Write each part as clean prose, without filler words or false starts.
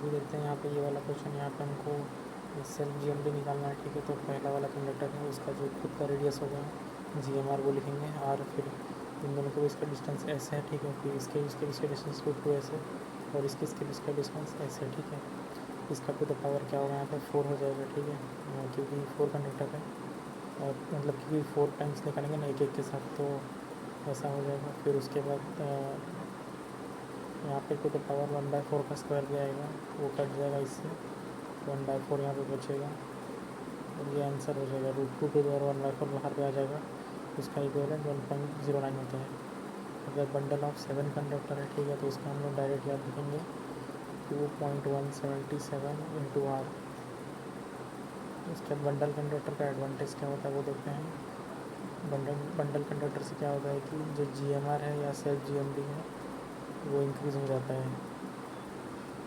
अभी देखते हैं यहाँ पे ये वाला क्वेश्चन। यहाँ पे हमको सेल्फ GMD निकालना है, ठीक है। तो पहला वाला कंडक्टर है उसका जो खुद का रेडियस होगा GMR वो लिखेंगे, और फिर इन दोनों के बीच का डिस्टेंस S है, ठीक है। फिर इसके बीच का डिस्टेंस √2S है, और इसके बीच का डिस्टेंस S है, ठीक है। इसका टू द पावर क्या होगा यहाँ पे 4 हो जाएगा, ठीक है, क्योंकि 4 कंडक्टर है, और मतलब क्योंकि 4 टाइम्स निकालेंगे ना एक एक के साथ, तो ऐसा हो जाएगा। फिर उसके बाद यहाँ पे टू द पावर 1/4 का स्क्वायर भी आएगा, वो कट जाएगा इससे, 1/4 यहाँ पे बचेगा, और ये आंसर हो जाएगा। √2 टू द 1/4 बाहर पे आ जाएगा, उसका इक्विवेलेंट 1.09 होता है। अगर बंडल ऑफ 7 कंडक्टर है, ठीक है, तो उसका हम लोग डायरेक्ट याद लिखेंगे 2.177 इंटू R। उसके बाद बंडल कंडक्टर का एडवांटेज क्या होता है वो देखते हैं। बंडल कंडक्टर से क्या होता है कि जो GMR है या सेल्फ GMD है वो इंक्रीज़ हो जाता है।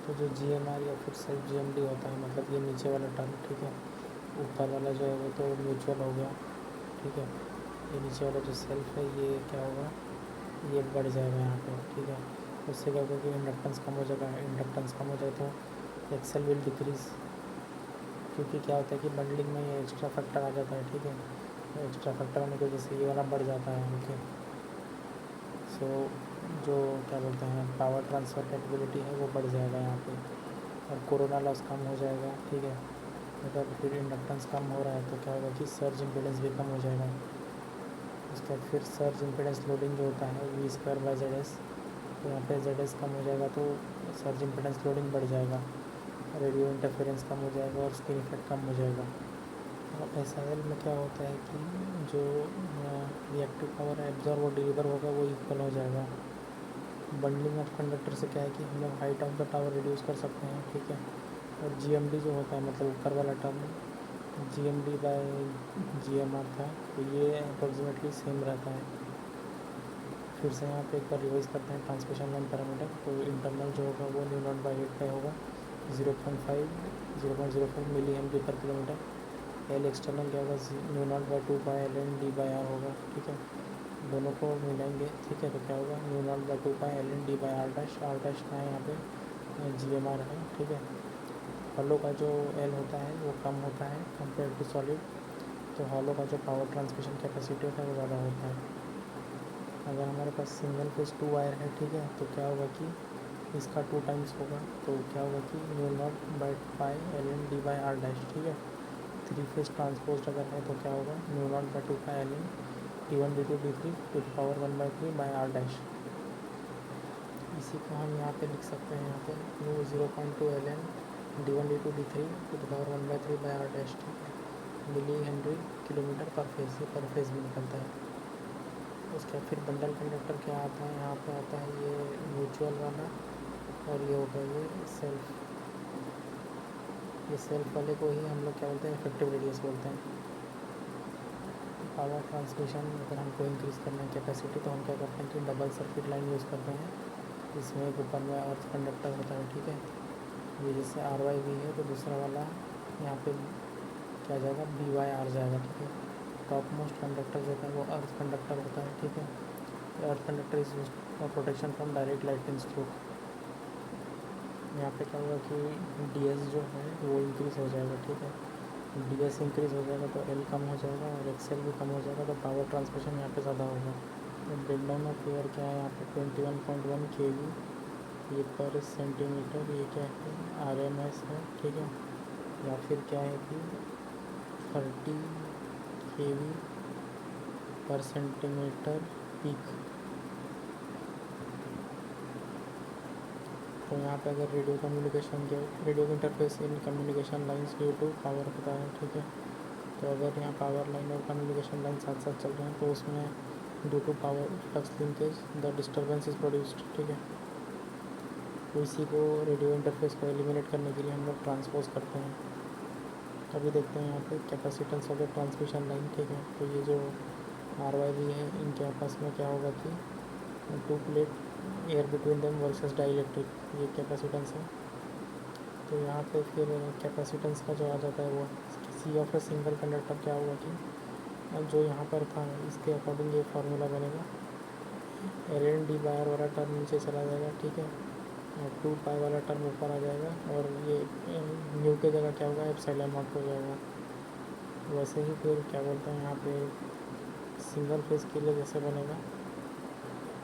तो जो GMR या फिर सेल्फ GMD होता है, मतलब ये नीचे वाला टर्म, ठीक है, ऊपर वाला जो है वो तो म्यूचुअल हो गया, ठीक है। ये नीचे वाला जो सेल्फ है ये क्या होगा, ये बढ़ जाएगा यहाँ पे, ठीक है। उससे क्या होगा कि इंडक्टेंस कम हो जाएगा। इंडक्टेंस कम हो जाए तो एक्सेल विल डिक्रीज़, क्योंकि क्या होता है कि बंडलिंग में ये एक्स्ट्रा फैक्टर आ जाता है, ठीक है। तो एक्स्ट्रा फैक्टर आने की वजह से ये वाला बढ़ जाता है, ओके। सो जो क्या बोलते हैं पावर ट्रांसफ़र कैपेबिलिटी है वो बढ़ जाएगा यहाँ पे, और कोरोना लॉस कम हो जाएगा, ठीक है। अगर फिर इंडक्टेंस कम हो रहा है तो क्या होगा कि सर्ज इम्पीडेंस भी कम हो जाएगा। उसके बाद फिर सर्ज इम्पीडेंस लोडिंग जो होता है V²/ZS, तो यहाँ पे ZS कम हो जाएगा तो सर्ज इम्पीडेंस लोडिंग बढ़ जाएगा, रेडियो इंटरफेरेंस कम हो जाएगा, और स्क्रीन इफेक्ट कम हो जाएगा। और SIL में क्या होता है कि जो रिएक्टिव पावर एब्जॉर्ब और डिलीवर होगा वो इक्वल हो जाएगा। बंडलिंग ऑफ कंडक्टर से क्या है कि हम लोग height of the tower reduce कर सकते हैं, ठीक है। और GMD जो होता है, मतलब ऊपर वाला टर्म GMD/GMR था, तो ये अप्रोक्सीमेटली सेम रहता है। फिर से यहाँ पे एक बार रिवाइज करते हैं ट्रांसमिशन लाइन पैरामीटर। तो इंटरनल जो होगा वो μ0/8 का होगा, 0.05 मिली एमपी पर किलोमीटर। एल एक्सटर्नल क्या होगा, μ0/2π होगा, ठीक है। दोनों को मिलाएंगे, ठीक है, तो क्या होगा μ0/2π आर डैश का है यहाँ पे GMR है, ठीक है। हॉलो का जो एल होता है वो कम होता है कंपेयर टू सॉलिड, तो हॉलो का जो पावर ट्रांसमिशन कैपेसिटी होता है वो ज़्यादा होता है। अगर हमारे पास सिंगल फेज 2 वायर है, ठीक है, तो क्या होगा कि इसका 2 टाइम्स होगा, तो क्या होगा कि μ0/π ठीक है। 3 फेज ट्रांसपोज अगर है तो क्या होगा μ0/2π d1 d2 d3 to the power 1/3 इसी को हम यहाँ पे लिख सकते हैं, यहाँ पे μ0.2 d1 d2 d3 to the power 1/3 ठीक है, मिली हेनरी किलोमीटर पर फेज, से पर फेज भी निकलता है। उसके फिर बंडल कंडक्टर क्या आता है, यहाँ पे आता है ये म्यूचुअल वाला, और ये होगा ये सेल्फ वाले को ही हम लोग क्या बोलते हैं, इफेक्टिव रेडियस बोलते हैं। पावर ट्रांसमिशन अगर हमको इंक्रीज़ करना है कैपेसिटी, तो हम क्या करते हैं कि डबल सर्किट लाइन यूज़ करते हैं। इसमें एक ऊपर में अर्थ कंडक्टर होता है, ठीक है, ये जैसे RYV है, तो दूसरा वाला यहाँ पे क्या जाएगा BYR जाएगा, ठीक है। टॉप मोस्ट कंडक्टर जो है वो अर्थ कंडक्टर होता है, ठीक है। Earth conductor is use for protection from direct lightning stroke. यहाँ पे क्या होगा कि DS जो है वो इंक्रीज़ हो जाएगा, ठीक है। DS इंक्रीज़ हो जाएगा तो L कम हो जाएगा, और XL भी कम हो जाएगा, तो पावर ट्रांसमिशन यहाँ पे ज़्यादा होगा। तो ब्रेकडाउन ऑफ एयर क्या है यहाँ पे 21.1 kV ये पर सेंटीमीटर, ये क्या है RMS है, ठीक है। या फिर क्या है कि 30 kV पर सेंटीमीटर पीक। तो यहाँ पे अगर रेडियो कम्युनिकेशन के radio interface in communication lines due to power होता है, ठीक है। तो अगर यहाँ पावर लाइन और कम्युनिकेशन लाइन साथ साथ चल रहे हैं तो उसमें due to power flux linkage the disturbance is produced, ठीक है। तो इसी को रेडियो इंटरफेस को एलिमिनेट करने के लिए हम लोग ट्रांसपोज करते हैं। अभी देखते हैं यहाँ पे capacitance of the transmission line, ठीक है। तो ये जो RYV है इनके आपस में क्या होगा कि 2 plate air between them versus dielectric, ये कैपेसिटेंस है। तो यहाँ पे फिर कैपेसिटेंस का जो आ जाता है वो C of a single conductor क्या होगा कि जो यहाँ पर था इसके अकॉर्डिंग ये फार्मूला बनेगा, ln d/r वाला टर्म नीचे चला जाएगा, ठीक है। और 2 पाई वाला टर्म ऊपर आ जाएगा और ये न्यू के जगह क्या होगा, एप्सिलॉन नॉट हो जाएगा। वैसे ही फिर क्या बोलते हैं यहाँ पे सिंगल फेस के लिए जैसे बनेगा,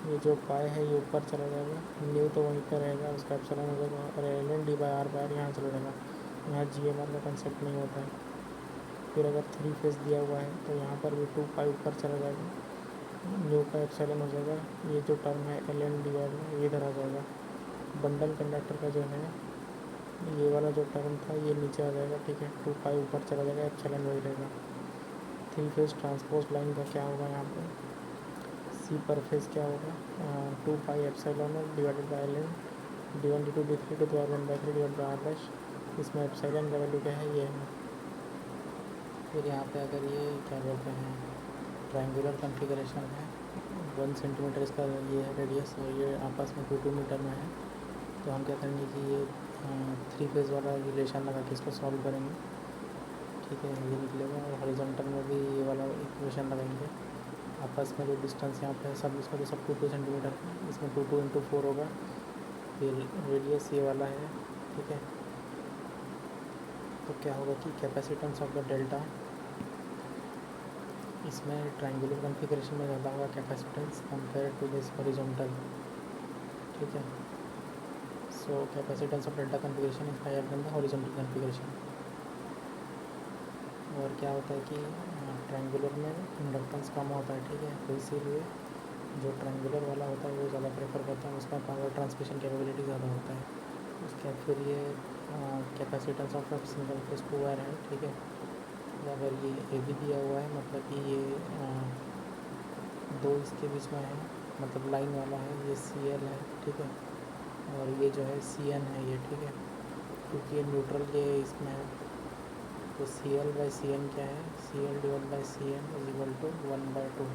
ये जो पाई है ये ऊपर चला जाएगा, न्यू तो वहीं पर रहेगा, उसका एप्सिलॉन हो जाएगा और ln डी बाई आर यहाँ चला जाएगा। यहाँ GMR का कंसेप्ट नहीं होता है। फिर अगर 3 फेस दिया हुआ है तो यहाँ पर भी 2 पाई ऊपर चला जाएगा, न्यू का एप्सिलॉन हो जाएगा, ये जो टर्म है ln डी बाई ये इधर आ जाएगा। बंडल कंडक्टर का जो है ये वाला जो टर्म था ये नीचे आ जाएगा, ठीक है, 2 पाई ऊपर चला जाएगा, एप्सिलॉन वही रहेगा। 3 फेस ट्रांसपोज लाइन का क्या होगा, यहाँ पे सी पर फेस क्या होगा, 2 pi epsilon divided by ln d1 d2 d3 to the 1/3 divide by r dash. इसमें एप्सिलॉन का वैल्यू क्या है, ये है। फिर यहाँ पे अगर ये क्या बोलते हैं ट्रायंगुलर कॉन्फ़िगरेशन है, 1 सेंटीमीटर इसका ये है रेडियस और ये आपस में 2 मीटर में है, तो हम क्या करेंगे कि ये 3 फेज़ वाला रिलेशन लगा के इसको सॉल्व करेंगे, ठीक है, ये निकलेगा। और हॉरिजॉन्टल में भी ये वाला इक्वेशन लगाएंगे। आपस में जो डिस्टेंस यहाँ पे है सब इसका तो सब 2 सेंटीमीटर है, इसमें 2 इंटू 4 होगा। फिर रेडियस ये वाला है, ठीक है, तो क्या होगा कि कैपेसिटेंस ऑफ द डेल्टा, इसमें ट्रायंगुलर कॉन्फ़िगरेशन में ज़्यादा होगा capacitance compare to this horizontal, ठीक है। So capacitance of delta configuration is higher than the horizontal configuration. और क्या होता है कि ट्रायंगुलर में इंडक्टेंस कम होता है, ठीक है, तो इसीलिए जो ट्रायंगुलर वाला होता है वो ज़्यादा प्रेफर करता है, उसका पावर ट्रांसमिशन कैपेबिलिटी ज़्यादा होता है। उसके बाद फिर ये capacitance of single phase 2 wire है, ठीक है। अगर ये ए बी दिया हुआ है मतलब कि ये 2 इसके बीच में है, मतलब लाइन वाला है, ये CL है, ठीक है, और ये जो है CN है ये, ठीक है, क्योंकि ये न्यूट्रल के इसमें है, तो CL/CN क्या है, CL divide by CN is equal to 1/2।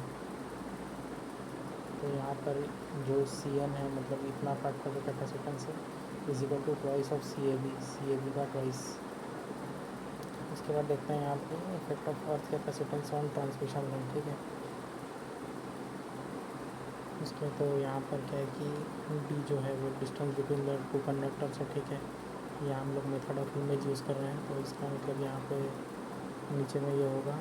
तो यहाँ पर जो CN है मतलब इतना फैक्टर जो कैपेसिटेंस है is equal to twice of CAB का ट्वाइस। उसके बाद देखते हैं यहाँ पे effect of earth capacitance on transmission line, ठीक है। उसमें तो यहाँ पर क्या है कि D जो है वो डिस्टेंस बिटवीन द 2 कंडक्टर्स है, ठीक है। यहाँ हम लोग मेथड ऑफ इमेज यूज़ कर रहे हैं, तो इसका मतलब यहाँ पे नीचे में ये होगा,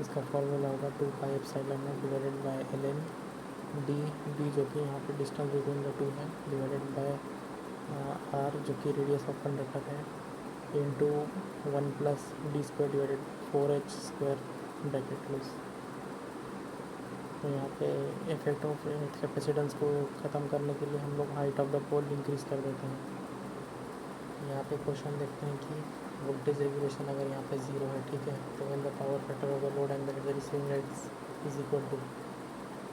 इसका फॉर्मूला होगा 2 pi epsilon not divided by ln D जो कि यहाँ पे डिस्टेंस बिटवीन द 2 है, डिवाइडेड बाय R जो कि रेडियस ऑफ कंडक्टर है, into 1 plus d² divided 4h² bracket close. तो यहाँ पे इफेक्ट ऑफ कैपेसिटेंस को ख़त्म करने के लिए हम लोग height of the pole increase कर देते हैं। यहाँ पे क्वेश्चन देखते हैं कि वोल्टेज रेगुलेशन अगर यहाँ पे 0 है, ठीक है, तो when the power factor of the load angle the receiving end is equal to,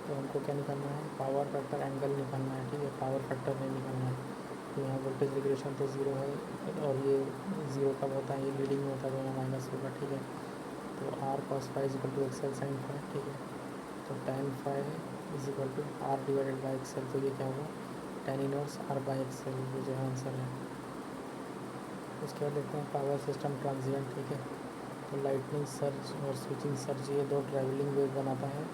तो हमको क्या निकालना है, पावर फैक्टर एंगल निकालना है, ठीक है, पावर फैक्टर नहीं निकालना है। तो यहाँ वोल्टेज रेगुलेशन तो 0 है और ये 0 कब होता है, ये लीडिंग में होता है, तो यहाँ माइनस होगा, ठीक है। तो R cos phi is equal to XL sin phi, ठीक है, तो tan phi is equal to R divided by XL, तो ये क्या होगा tan inverse R by XL, ये जो आंसर है। उसके बाद देखते हैं पावर सिस्टम ट्रांजिएंट, ठीक है, तो लाइटनिंग सर्ज और स्विचिंग सर्ज ये 2 ट्रैवलिंग वेव बनाता है।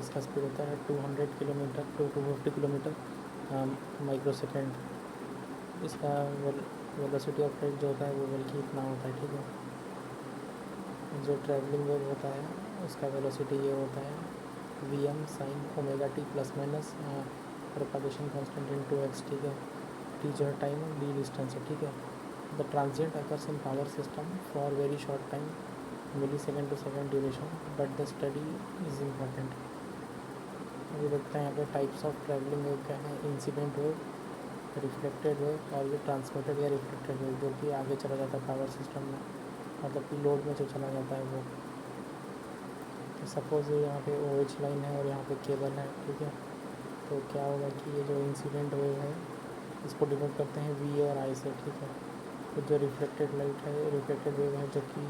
इसका स्पीड होता है 200 kilometre to 250 kilometre microsecond. इसका वेलोसिटी ऑफ लाइट जो होता है वो बल्कि इतना होता है, ठीक है। जो ट्रैवलिंग वेव होता है उसका वेलोसिटी ये होता है Vm sin omega t plus minus propagation constant in 2x, ठीक है। t जो है टाइम, d डिस्टेंस है, ठीक है। The transient occurs in power system for very short time, millisecond to second duration, but the study is important. अभी देखते हैं यहाँ पे टाइप्स ऑफ ट्रैवलिंग वेव क्या है, इंसिडेंट वेव, रिफ्लेक्टेड वेव और ये ट्रांसमिटेड या रिफ्लेक्टेड वेव जो कि आगे चला जाता है पावर सिस्टम में, मतलब कि लोड में जो चला जाता है वो। तो सपोज़ ये यहाँ पे OH लाइन है और यहाँ पे केबल है, ठीक है, तो क्या होगा कि ये जो इंसिडेंट वेव है इसको डिनोट करते हैं V और I से, ठीक है। तो जो रिफ्लेक्टेड लाइट है, रिफ्लेक्टेड वेव है जो कि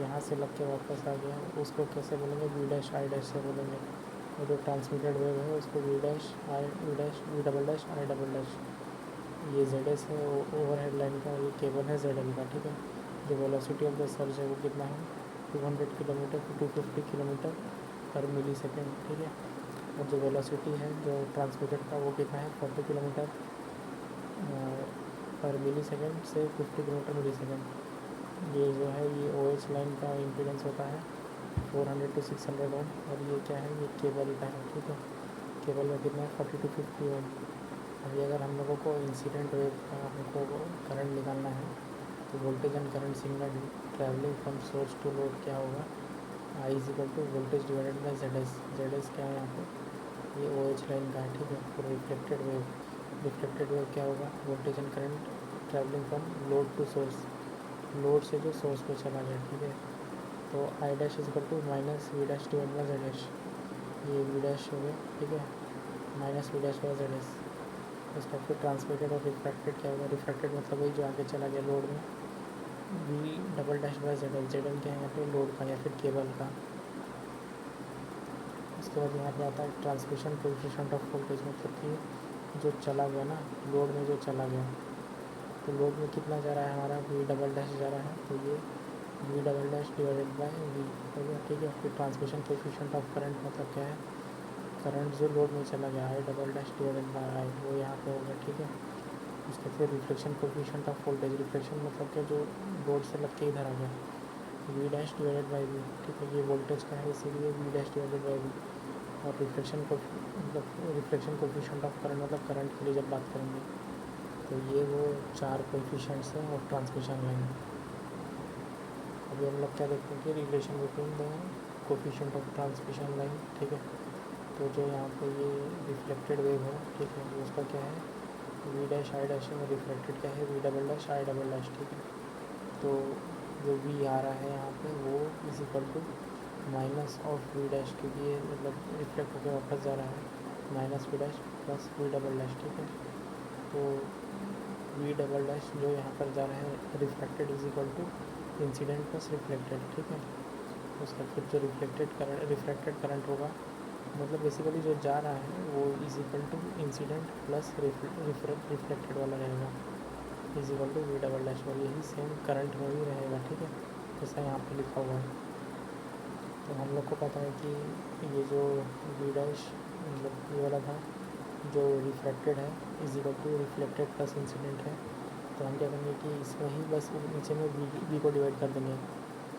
यहाँ से लग के वापस आ गया, उसको कैसे बोलेंगे, V' I' से बोलेंगे। और जो ट्रांसमिटेड वेव है उसको V' I I', ये ZS है ओवरहेड लाइन का, ये केबल है ZL का, ठीक है। जो वेलोसिटी ऑफ द सर्ज है वो कितना है 200 किलोमीटर टू 250 किलोमीटर पर मिली सेकेंड, ठीक है। और जो वेलोसिटी है जो ट्रांसमिटेड का वो कितना है 40 किलोमीटर पर मिली सेकेंड से 50 किलोमीटर मिली सेकेंड। ये जो है ये OH लाइन का इम्पीडेंस होता है 400 to 600 ओम। और ये क्या है, ये केबल का है, ठीक है। केबल में कितना है 40 to 50 ओम। अभी अगर हम लोगों को इंसिडेंट वेव का हमको करंट निकालना है तो voltage and current signal travelling from source to load क्या होगा, I is equal to voltage divided by ZS। ZS क्या है यहाँ पे, ये OH लाइन का है, ठीक है। फिर रिफ्लेक्टेड वेव क्या होगा, voltage and current travelling from load to source, load से जो सोर्स पे चला गया, ठीक है। तो I dash is equal to minus V dash divide by ZS। ये V डैश हो गया, ठीक है, minus V dash by ZS। उसका फिर ट्रांसमिटेड और रिफ्रैक्टेड क्या होगा, रिफ्रैक्टेड मतलब वही जो आगे चला गया लोड में, V double dash by ZL। ZL क्या है यहाँ पे, लोड का या फिर केबल का। उसके बाद यहाँ पे आता है ट्रांसमिशन कोएफिशिएंट ऑफ वोल्टेज, मतलब कि जो चला गया ना लोड में, जो चला गया, तो लोड में कितना जा रहा है हमारा, V डबल डैश जा रहा है, तो ये V double dash divided by V हो गया, ठीक है। फिर ट्रांसमिशन कोएफिशिएंट ऑफ करंट मतलब क्या है, करंट जो लोड में चला गया I double dash divided by I, वो यहाँ पे होगा, ठीक है। उसके फिर reflection coefficient of voltage, reflection मतलब क्या, जो लोड से लग के इधर आ गया, V dash divided by V, ठीक है। ये वोल्टेज का है इसीलिए V dash divided by V। और रिफ्लेक्शन को मतलब रिफ्लेक्शन कोएफिशिएंट ऑफ करंट मतलब करंट के लिए जब बात करेंगे तो ये वो 4 कोएफिशिएंट्स हैं और ट्रांसमिशन लाइन। अभी हम लोग क्या देखते हैं कि relation between the coefficient of transmission line, ठीक है। तो जो यहाँ पे ये रिफ्लेक्टेड वेव है, ठीक है, तो उसका क्या है V डैश I डैश है, रिफ्लेक्टेड क्या है V double dash I double dash, ठीक है। तो जो V आ रहा है यहाँ पे वो is equal to minus of V dash, क्योंकि ये मतलब रिफ्लेक्ट होकर वापस जा रहा है, minus V dash plus V double dash, ठीक है। तो V डबल डैश जो यहाँ पर जा रहा है reflected is equal to incident plus reflected, ठीक है। उसका फिर जो रिफ्लेक्टेड करंट होगा, मतलब बेसिकली जो जा रहा है वो is equal to incident plus reflected वाला रहेगा, is equal to V double dash. और यही सेम करंट में भी रहेगा, ठीक है, जैसा यहाँ पर लिखा हुआ है। तो हम लोग को पता है कि ये जो V डैश मतलब ये वाला था जो रिफ्लेक्टेड है is equal to reflected plus incident है, तो हम क्या करेंगे कि इसमें ही बस नीचे में V को डिवाइड कर देंगे,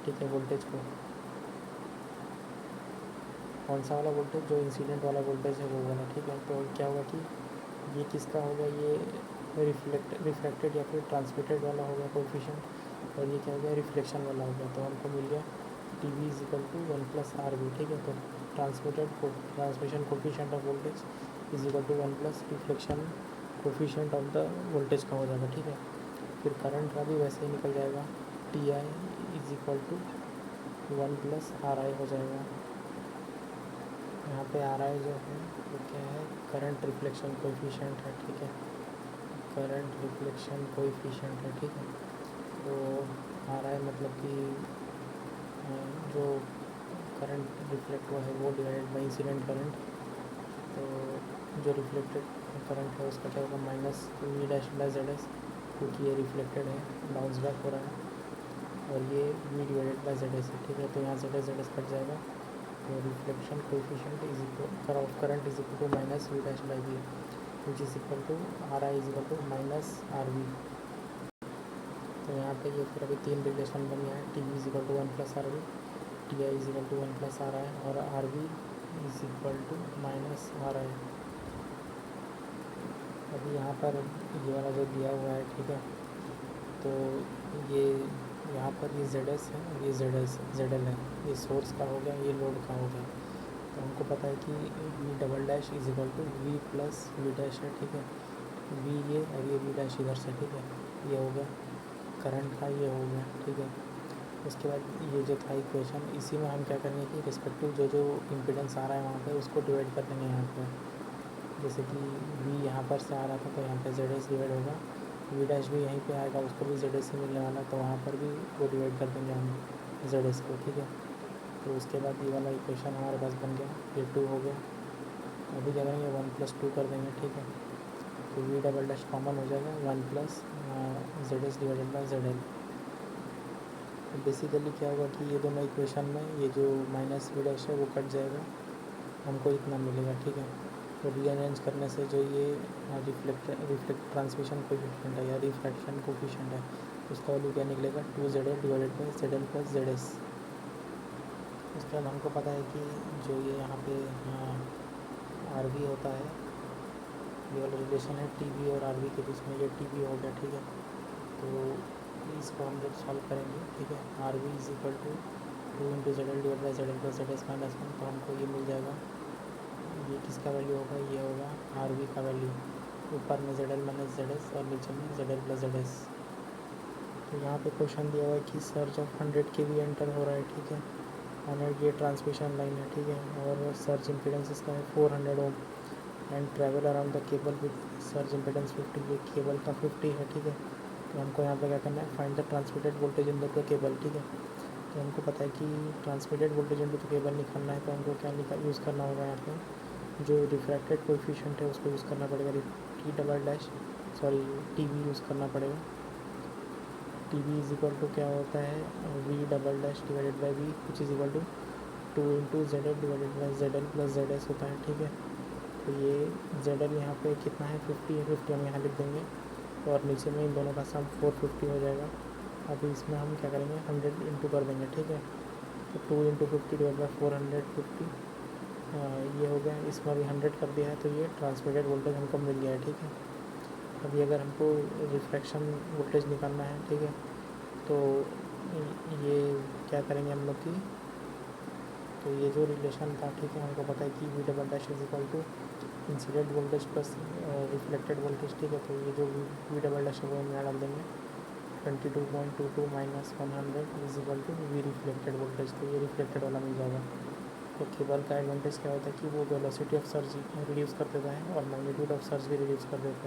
ठीक है, वोल्टेज को। कौन सा वाला वोल्टेज, जो इंसिडेंट वाला वोल्टेज है वो वाला, ठीक है। तो क्या होगा कि ये किसका होगा, ये रिफ्लेक्टेड या फिर ट्रांसमिटेड वाला होगा कोएफिशिएंट, और ये क्या हो गया, रिफ्लेक्शन वाला हो गया। तो हमको मिल गया TV is equal to 1 plus RV, ठीक है। तो transmission coefficient of voltage is equal to 1 plus reflection coefficient of the voltage का हो जाएगा, ठीक है। फिर करंट का भी वैसे ही निकल जाएगा, TI is equal to 1 plus RI हो जाएगा। यहाँ पे RI जो है वो क्या है, करंट रिफ्लेक्शन कोएफिशिएंट है, ठीक है, करंट रिफ्लेक्शन कोएफिशिएंट है, ठीक है। तो RI मतलब कि जो करंट रिफ्लेक्ट हुआ है वो डिवाइडेड बाई इंसिडेंट करंट। तो जो रिफ्लेक्टेड करंट है उसका क्या होगा, minus V dash by ZS, क्योंकि ये रिफ्लेक्टेड है, बाउंस बैक हो रहा है, और ये V डिवाइडेड बाई ZS है, ठीक है। तो यहाँ ZS कट जाएगा, तो reflection coefficient is equal of current is equal to minus V dash by V, which is equal to RI is equal to minus RV। तो यहाँ पे ये फिर अभी 3 रिलेशन बन गया है, TV is equal to 1 plus RV, TI is equal to 1 plus RI, और RV is equal to minus RI। अभी यहाँ पर ये वाला जो दिया हुआ है, ठीक है, तो ये यहाँ पर ये ZS है और ये ZL है, ये सोर्स का हो गया, ये लोड का हो गया। तो हमको पता है कि V double dash is equal to V plus V dash है, ठीक है। V ये और ये V डैश इधर से, ठीक है, ये हो गया करंट का, ये हो गया, ठीक है। उसके बाद ये जो था इक्वेशन, इसी में हम क्या करेंगे कि रिस्पेक्टिव जो जो इम्पीडेंस आ रहा है वहाँ पे उसको डिवाइड कर देंगे यहाँ पे। जैसे कि V यहाँ पर से आ रहा था तो यहाँ पे ZS डिवाइड होगा, V डैश भी यहीं पे आएगा, उसको भी ZS ही मिलने वाला, तो वहाँ पर भी वो डिवाइड कर देंगे हम ZS को, ठीक है। तो उसके बाद ये वाला इक्वेशन हमारे पास बन गया, ये 2 हो गया। अभी क्या करेंगे 1 प्लस 2 कर देंगे, ठीक है। तो V डबल डैश कॉमन हो जाएगा, 1 plus ZS divided by ZL। तो बेसिकली क्या होगा कि ये दोनों इक्वेशन में ये जो माइनस V डैश है वो कट जाएगा, हमको इतना मिलेगा, ठीक है। तो रीअरेंज करने से जो ये रिफ्लेक्ट ट्रांसमिशन कोफिशिएंट है या रिफ्रैक्शन कोफिशिएंट है, उसका वैल्यू क्या निकलेगा 2ZL divided by ZL plus ZS। उसके बाद हमको पता है कि जो ये यहाँ पे RV होता है, ये वाला रिलेशन है TB और RV के बीच में, ये TB हो गया, ठीक है। तो इसको हम जब सॉल्व करेंगे, ठीक है, RV is equal to 2 into ZL divide by ZL plus ZS minus 1, तो हमको ये मिल जाएगा, ये किसका वैल्यू होगा, ये होगा RV का वैल्यू, ऊपर में ZL माइनस ZS और नीचे में ZL प्लस ZS। तो यहाँ पे क्वेश्चन दिया हुआ है कि सर्ज ऑफ 100 kV एंटर हो रहा है, ठीक है, और ये ट्रांसमिशन लाइन है, ठीक है, और सर्ज इम्पीडेंस इसका है 400 ohm and travel around the cable with surge impedance 50, ये केबल का 50 है, ठीक है। तो हमको यहाँ पे क्या करना है, find the transmitted voltage in the cable, ठीक है। तो हमको पता है कि transmitted voltage in the cable निकालना है, तो हमको क्या यूज़ करना होगा, यहाँ पे जो रिफ्रैक्टेड कोएफिशिएंट है उसको यूज़ करना पड़ेगा, TB यूज़ करना पड़ेगा। TB इज इक्वल टू क्या होता है, V double dash divided by V, which is equal to 2 into ZL divided by ZL plus ZS होता है, ठीक है। तो ये ZL यहाँ पे कितना है, 50 है, 50 हम यहाँ लिख देंगे, और नीचे में इन दोनों का सम 450 हो जाएगा। अभी इसमें हम क्या करेंगे, 100 इंटू कर देंगे, ठीक है। तो 2 इंटू 50 डिवाइड बाई 450 ये हो गया, इसमें अभी 100 कर दिया है, तो ये ट्रांसमिटेड वोल्टेज हमको मिल गया है, ठीक है। अभी अगर हमको रिफ्रैक्शन वोल्टेज निकालना है, ठीक है, तो ये क्या करेंगे हम लोग की, तो ये जो रिलेशन था, ठीक है, हमको पता है कि V double dash is equal to incident voltage plus reflected voltage, ठीक है। तो ये जो V डबल डैश है वो हम यहाँ डाल देंगे, 22.22 minus 100 is equal to V reflected voltage, तो ये रिफ्लेक्टेड वाला मिल जाएगा। तो केबल का एडवांटेज क्या होता है कि वो वेलोसिटी ऑफ सर्ज रिड्यूस कर देता है और मैग्नीट्यूड ऑफ सर्ज भी रिड्यूस कर देता है।